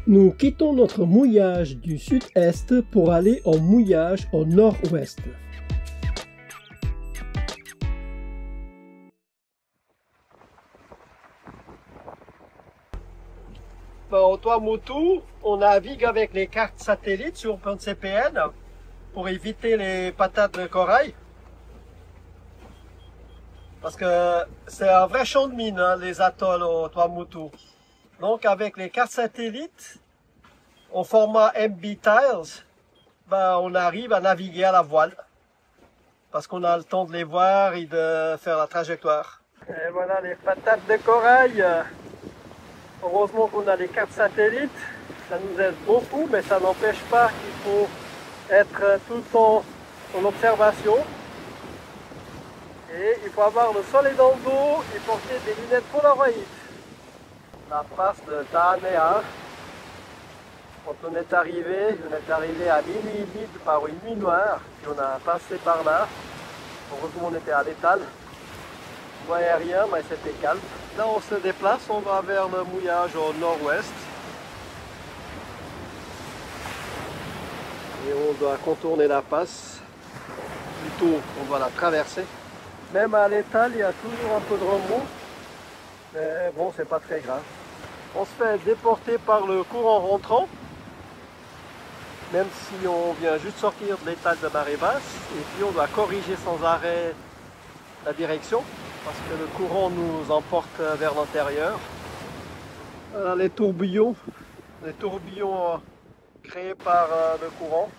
Nous quittons notre mouillage du sud-est pour aller en mouillage au nord-ouest. Au Tuamotu, on navigue avec les cartes satellites sur PointCPN pour éviter les patates de corail. Parce que c'est un vrai champ de mine, hein, les atolls au Tuamotu. Donc avec les cartes satellites, au format MB Tiles, on arrive à naviguer à la voile. Parce qu'on a le temps de les voir et de faire la trajectoire. Et voilà les patates de corail. Heureusement qu'on a les cartes satellites, ça nous aide beaucoup, mais ça n'empêche pas qu'il faut être tout le temps en observation. Et il faut avoir le soleil dans le dos et porter des lunettes Polaroid. La passe de Tahanea. Quand on est arrivé à minuit vide par une nuit noire, puis on a passé par là. Heureusement on était à l'étal. On voyait rien, mais c'était calme. Là on se déplace, on va vers le mouillage au nord-ouest. Et on doit contourner la passe. Plutôt, on va la traverser. Même à l'étal, il y a toujours un peu de remous. Mais bon, c'est pas très grave. On se fait déporter par le courant rentrant. Même si on vient juste sortir de l'étal de marée basse. Et puis on doit corriger sans arrêt la direction. Parce que le courant nous emporte vers l'intérieur. Voilà les tourbillons créés par le courant.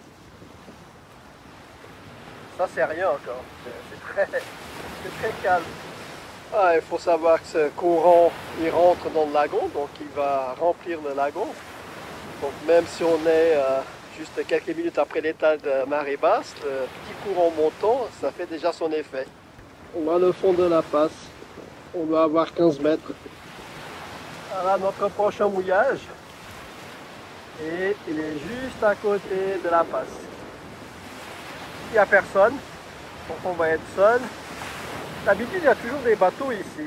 Ça c'est rien encore, c'est très calme. Il faut savoir que ce courant il rentre dans le lagon, donc il va remplir le lagon. Donc même si on est juste quelques minutes après l'étal de marée basse, le petit courant montant, ça fait déjà son effet. On a le fond de la passe, on va avoir 15 mètres. Voilà notre prochain mouillage. Et il est juste à côté de la passe. Il n'y a personne, donc on va être seul. D'habitude, il y a toujours des bateaux ici.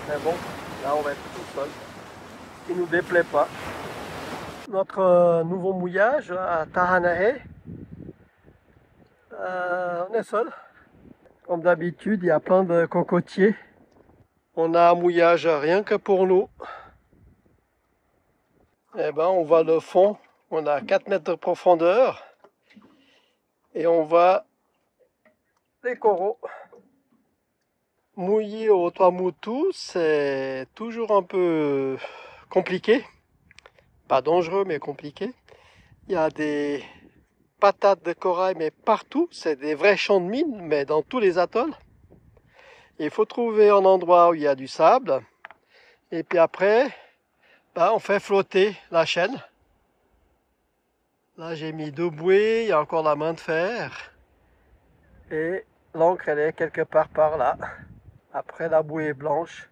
Mais bon, là on va être tout seul. Ce qui ne nous déplaît pas. Notre nouveau mouillage à Tahanea. On est seul. Comme d'habitude, il y a plein de cocotiers. On a un mouillage rien que pour nous. On va le fond. On a 4 mètres de profondeur. Et on va les coraux. Mouiller au Tuamotu, c'est toujours un peu compliqué. Pas dangereux, mais compliqué. Il y a des patates de corail, mais partout. C'est des vrais champs de mine, mais dans tous les atolls. Il faut trouver un endroit où il y a du sable. Et puis après, on fait flotter la chaîne. Là, j'ai mis 2 bouées, il y a encore la main de fer. Et l'ancre, elle est quelque part par là. Après la bouée blanche.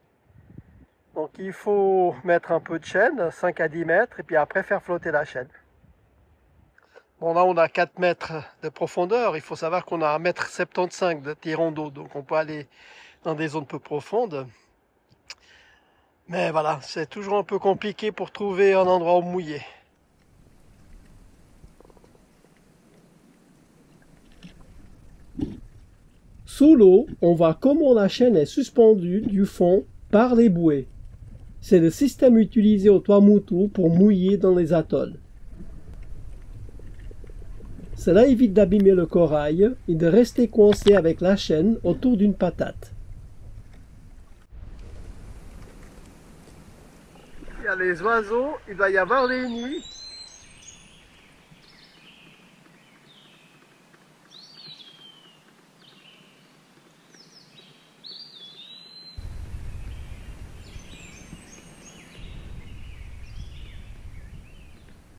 Donc, il faut mettre un peu de chaîne, 5 à 10 mètres, et puis après faire flotter la chaîne. Bon, là, on a 4 mètres de profondeur. Il faut savoir qu'on a 1,75 m de tirant d'eau. Donc, on peut aller dans des zones peu profondes. Mais voilà, c'est toujours un peu compliqué pour trouver un endroit où mouiller. Sous l'eau, on voit comment la chaîne est suspendue du fond par les bouées. C'est le système utilisé au Tuamotu pour mouiller dans les atolls. Cela évite d'abîmer le corail et de rester coincé avec la chaîne autour d'une patate. Il y a les oiseaux, il doit y avoir les nids.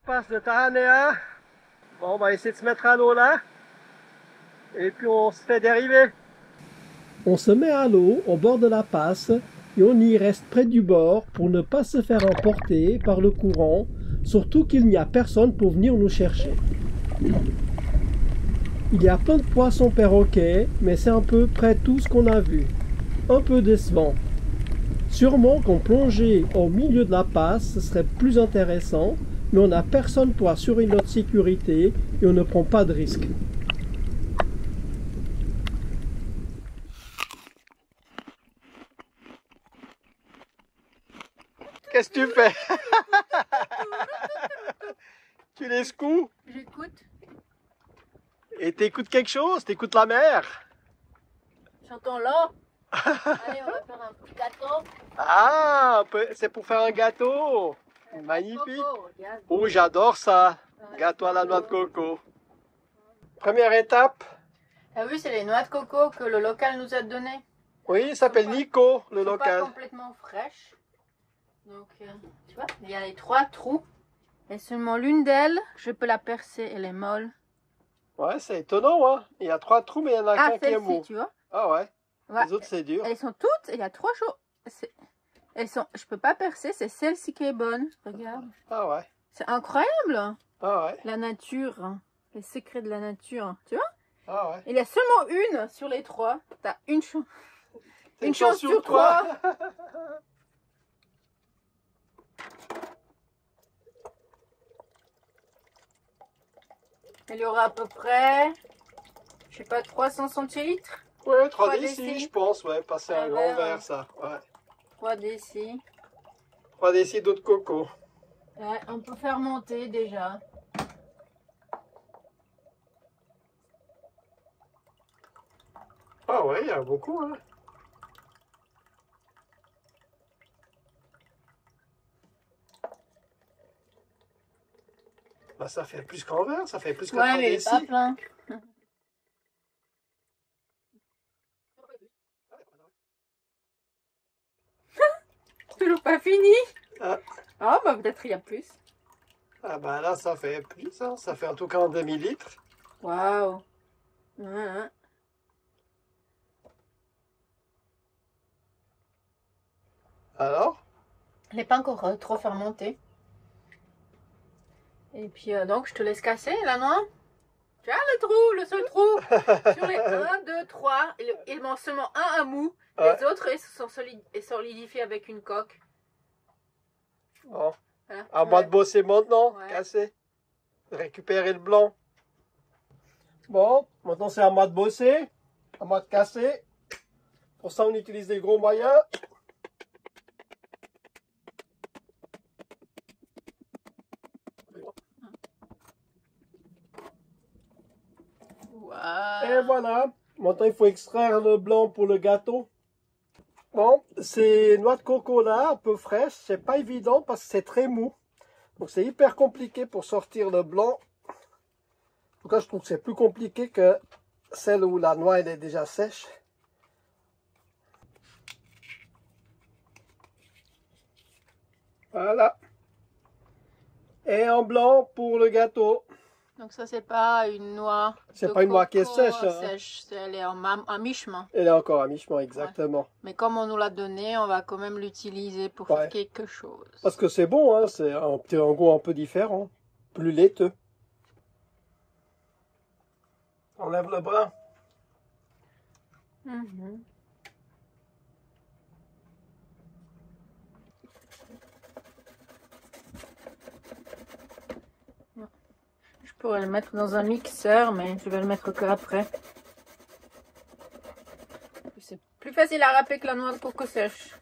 Passe de Tahanea. Bon, on va essayer de se mettre à l'eau là. Et puis on se fait dériver. On se met à l'eau au bord de la passe et on y reste près du bord pour ne pas se faire emporter par le courant, surtout qu'il n'y a personne pour venir nous chercher. Il y a plein de poissons perroquets, mais c'est à peu près tout ce qu'on a vu. Un peu décevant. Sûrement qu'on plongeait au milieu de la passe, ce serait plus intéressant, mais on n'a personne pour assurer notre sécurité et on ne prend pas de risque. Qu'est-ce que tu fais? Tu les secoues? J'écoute. Et t'écoutes quelque chose? T'écoutes la mer? J'entends là. Allez, on va faire un petit gâteau. Ah, c'est pour faire un gâteau. Magnifique. Coco, regarde. Oh, j'adore ça. Gâteau à la noix de coco. Première étape. Ah oui, c'est les noix de coco que le local nous a données. Oui, il s'appelle Nico, le Elles sont local. pas complètement fraîches. Donc, tu vois, il y a les 3 trous. Et seulement l'une d'elles, je peux la percer, elle est molle. Ouais, c'est étonnant, hein. Il y a 3 trous, mais il y en a qu'un qui est mou. Celle-ci, tu vois. Ah ouais. Ouais. Les autres, c'est dur. Elles sont toutes, il y a 3 choses. Elles sont, je peux pas percer, c'est celle-ci qui est bonne. Regarde. Ah ouais. C'est incroyable. Ah ouais. La nature, hein. Les secrets de la nature. Tu vois? Ah ouais. Il y a seulement une sur les 3. T'as une chance. T'as Une chance sur 3. Il y aura à peu près, je sais pas, 300 centilitres. Ouais, 3 3 décis, décis. je pense. Ouais, passer un grand verre, ça. Ouais. 3 décis. 3 décis d'eau de coco. Ouais, on peut faire monter déjà. Ah ouais, il y a beaucoup, hein. Bah, ça fait plus qu'un verre, ça fait plus que 3 Ouais, mais décis. pas plein. Toujours pas fini. Ah. Ah, bah peut-être il y a plus. Ah bah là, ça fait plus, hein. Ça fait en tout cas un demi-litre. Waouh. Ouais. Alors? Elle n'est pas encore trop fermentée. Et puis donc je te laisse casser la noix. Tu as le trou, le seul trou. Sur les 1, 2, 3, il manque seulement un à mou. Ouais. Les autres ils sont solidifiés avec une coque. Bon. Voilà. À moi de bosser maintenant, Ouais. casser. Récupérer le blanc. Bon, maintenant c'est à moi de bosser. À moi de casser. Pour ça, on utilise des gros moyens. Wow. Et voilà. Maintenant, il faut extraire le blanc pour le gâteau. Bon, ces noix de coco là, un peu fraîches, c'est pas évident parce que c'est très mou. Donc c'est hyper compliqué pour sortir le blanc. En tout cas, je trouve que c'est plus compliqué que celle où la noix elle est déjà sèche. Voilà. Et en blanc pour le gâteau. Donc ça c'est pas une noix. C'est de pas une noix qui est coco sèche, hein. sèche. Elle est à mi-chemin. Elle est encore à mi-chemin, exactement. Mais comme on nous l'a donné, on va quand même l'utiliser pour Ouais. faire quelque chose. Parce que c'est bon, hein. C'est un goût un peu différent. Plus laiteux. On lève le bras. Mhm. Je pourrais le mettre dans un mixeur, mais je vais le mettre que après. C'est plus facile à râper que la noix de coco sèche.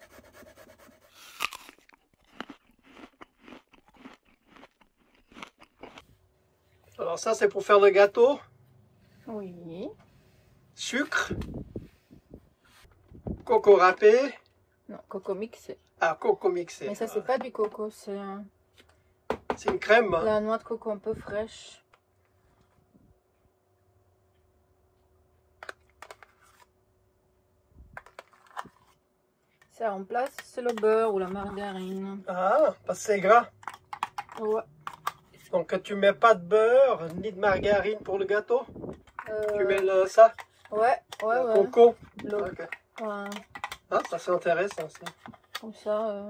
Alors ça, c'est pour faire le gâteau. Oui. Sucre. Coco râpé. Non, coco mixé. Ah, coco mixé. Mais ça, c'est pas du coco, c'est C'est une crème. la noix de coco un peu fraîche. Ça remplace, c'est le beurre ou la margarine. Ah, parce que c'est gras. Ouais. Donc tu mets pas de beurre ni de margarine pour le gâteau. Tu mets ça, Ouais, le coco. Le- Ok. ouais. Ah, ça c'est intéressant ça. Comme ça.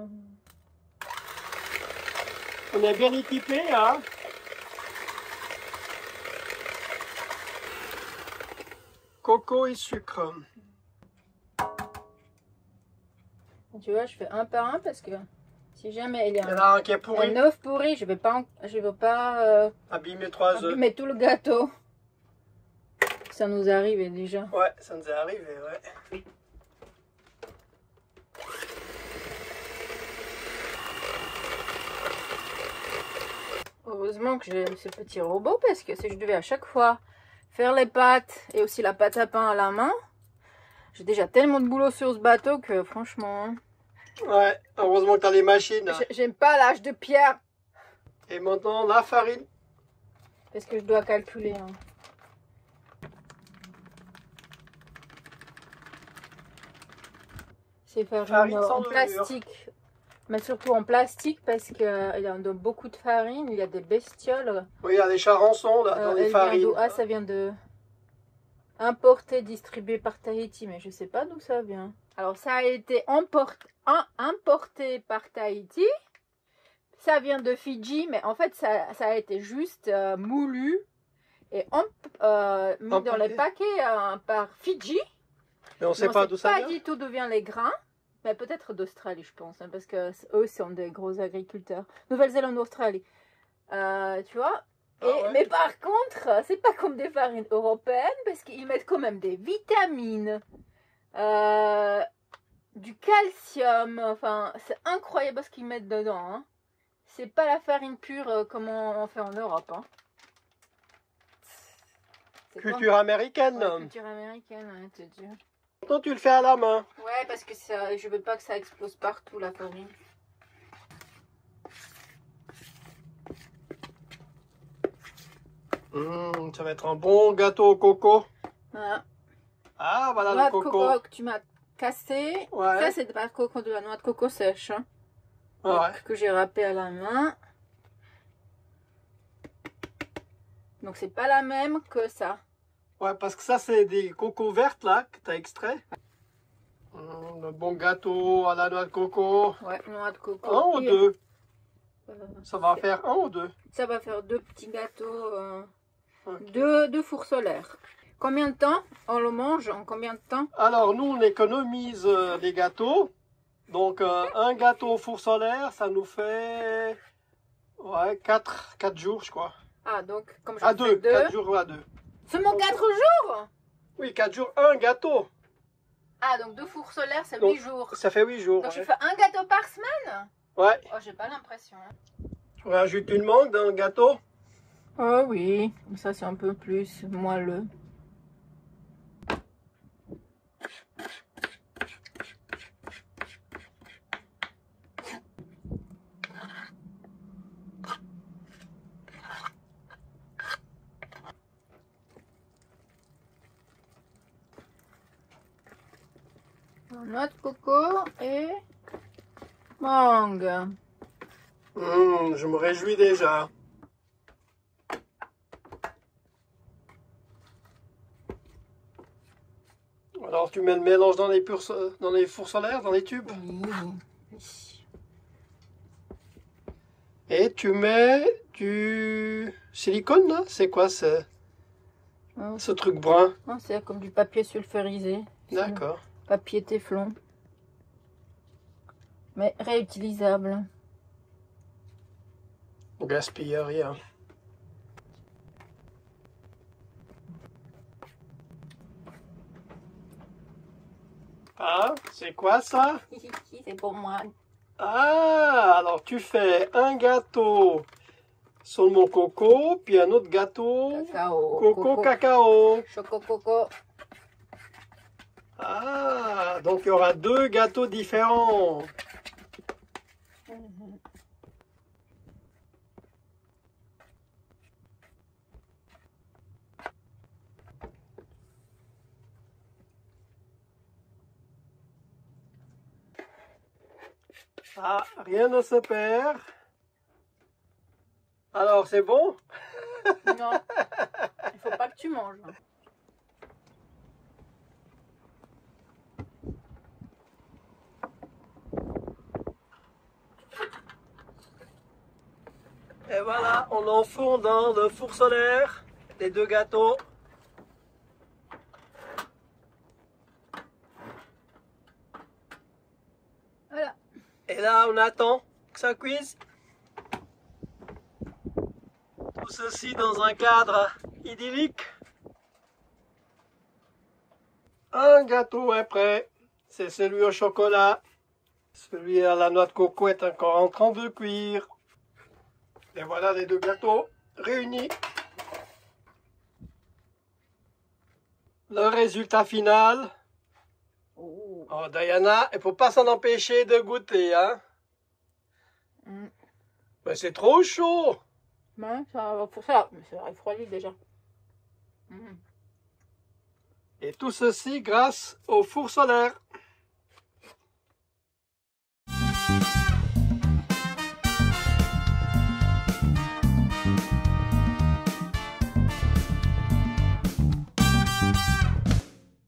On est bien équipé, hein. Coco et sucre. Tu vois, je fais un par un parce que si jamais il y Il y en a a un qui est pourri. un œuf pourri, je vais pas Abîmer 3 œufs. abîmer tout le gâteau. Ça nous arrive déjà. Ouais, ça nous est arrivé, ouais. Heureusement que j'ai ce petit robot parce que si je devais à chaque fois faire les pâtes et aussi la pâte à pain à la main, j'ai déjà tellement de boulot sur ce bateau que franchement... Ouais, heureusement que tu as les machines. J'aime pas l'âge de pierre. Et maintenant, la farine. Parce que je dois calculer. Hein. C'est farine en plastique. Mais surtout en plastique parce qu'il y a beaucoup de farine. Il y a des bestioles. Oui, il y a des charançons là, dans les farines. Ah, ça vient de... Importé, distribué par Tahiti. Mais je sais pas d'où ça vient. Alors, ça a été importé par Tahiti. Ça vient de Fidji. Mais en fait, ça a été juste moulu. Et mis dans les paquets par Fidji. Mais on ne sait pas d'où ça vient. On ne sait pas du tout d'où viennent les grains. Mais peut-être d'Australie, je pense. Hein, parce que eux sont des gros agriculteurs. Nouvelle-Zélande, Australie. Tu vois. Ouais. Mais par contre, c'est pas comme des farines européennes. Parce qu'ils mettent quand même des vitamines. Du calcium. Enfin, c'est incroyable ce qu'ils mettent dedans. Hein. C'est pas la farine pure comme on fait en Europe. Hein. Culture américaine. Ouais, culture américaine, ouais, te dire. Maintenant, tu le fais à la main. Ouais, parce que ça, je veux pas que ça explose partout, la farine. Ça va être un bon gâteau au coco. Voilà. Ah, voilà Noix le coco. de coco que tu m'as cassé. Ouais. Ça, c'est pas de la noix de coco sèche. Hein, Ouais. que j'ai râpé à la main. Donc, c'est pas la même que ça. Ouais, parce que ça, c'est des cocos vertes là que tu as extrait. Le bon gâteau à la noix de coco. Ouais, noix de coco. Un ou Et, deux? Ça va faire un ou deux? Ça va faire 2 petits gâteaux. Okay. Deux fours solaires. Combien de temps on le mange? En combien de temps? Alors, nous, on économise les gâteaux. Donc, un gâteau au four solaire, ça nous fait 4 jours, je crois. Ah, donc, comme je À fais 2, 4 jours à 2. Seulement 4 jours? Oui, 4 jours, un gâteau. Ah, donc 2 fours solaires, c'est Donc, 8 jours. Ça fait 8 jours. Donc, ouais. je fais un gâteau par semaine? Ouais. Oh, j'ai pas l'impression. Hein. Tu rajoutes une mangue dans le gâteau? Oh oui, comme ça c'est un peu plus moelleux. Noix de coco et mangue. Je me réjouis déjà. Alors tu mets le mélange dans les fours solaires, dans les tubes. Oui. Et tu mets du silicone là? C'est quoi ce truc brun? C'est comme du papier sulfurisé. D'accord. Papier téflon. Mais réutilisable. On gaspille rien. Ah, c'est quoi ça? C'est pour moi. Ah, alors tu fais un gâteau saumon coco, puis un autre gâteau Cacao. cacao. Choco coco. Ah, donc il y aura 2 gâteaux différents. Ah, rien ne se perd. Alors, c'est bon? Non, il faut pas que tu manges. Et voilà, on enfourne dans le four solaire les 2 gâteaux. là, on attend que ça cuise. Tout ceci dans un cadre idyllique. Un gâteau est prêt. C'est celui au chocolat. Celui à la noix de coco est encore en train de cuire. Et voilà les deux gâteaux réunis. Le résultat final. Oh, Diana, il ne faut pas s'en empêcher de goûter, hein. Mais c'est trop chaud. Ouais, ça refroidit déjà. Et tout ceci grâce au four solaire.